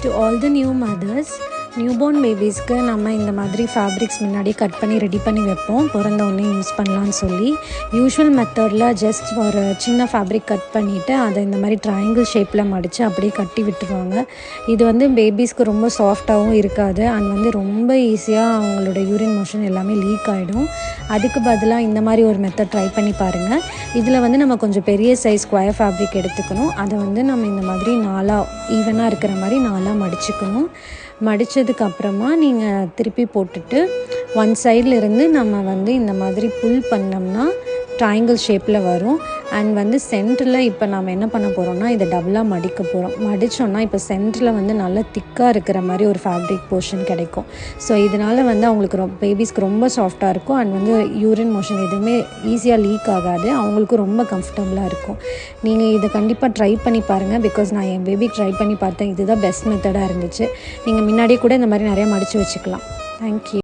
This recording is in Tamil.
To all the new mothers, newborn பேபிஸ்க்கு நம்ம இந்த மாதிரி ஃபேப்ரிக்ஸ் முன்னாடி கட் பண்ணி ரெடி பண்ணி வைப்போம், பிறந்த உடனே யூஸ் பண்ணலான்னு சொல்லி. யூஷுவல் மெத்தடில் ஜஸ்ட் ஒரு சின்ன ஃபேப்ரிக் கட் பண்ணிவிட்டு அதை இந்த மாதிரி ட்ரையாங்கிள் ஷேப்பில் மடித்து அப்படியே கட்டி விட்டுருவாங்க. இது வந்து பேபிஸ்க்கு ரொம்ப சாஃப்டாகவும் இருக்காது அண்ட் ரொம்ப ஈஸியாக அவங்களோட யூரின் மோஷன் எல்லாமே லீக் ஆகிடும். அதுக்கு பதிலாக இந்த மாதிரி ஒரு மெத்தட் ட்ரை பண்ணி பாருங்கள். இதில் நம்ம கொஞ்சம் பெரிய சைஸ் ஸ்கொயர் ஃபேப்ரிக் எடுத்துக்கணும். அதை நம்ம இந்த மாதிரி ஈவனாக இருக்கிற மாதிரி நாலாக மடிச்சுக்கணும். மடித்ததுக்கப்புறமா நீங்கள் திருப்பி போட்டுட்டு ஒன் சைடில் இருந்து நம்ம இந்த மாதிரி புல் பண்ணோம்னா ட்ரையாங்கிள் ஷேப்பில் வரும். அண்ட் சென்டரில் இப்போ நம்ம என்ன பண்ண போகிறோம்னா இதை டபுளாக மடிக்க போகிறோம். மடித்தோன்னா இப்போ சென்டரில் நல்லா திக்காக இருக்கிற மாதிரி ஒரு ஃபேப்ரிக் போர்ஷன் கிடைக்கும். ஸோ இதனால் அவங்களுக்கு பேபிஸ்க்கு ரொம்ப சாஃப்டாக இருக்கும் அண்ட் யூரின் மோஷன் எதுவுமே ஈஸியாக லீக் ஆகாது. அவங்களுக்கும் ரொம்ப கம்ஃபர்டபுளாக இருக்கும். நீங்கள் இதை கண்டிப்பாக ட்ரை பண்ணி பாருங்கள். பிகாஸ் நான் என் பேபிக்கு ட்ரை பண்ணி பார்த்தேன். இதுதான் பெஸ்ட் மெத்தடாக இருந்துச்சு. நீங்கள் முன்னாடியே கூட இந்த மாதிரி நிறையா மடித்து வச்சுக்கலாம். தேங்க்யூ.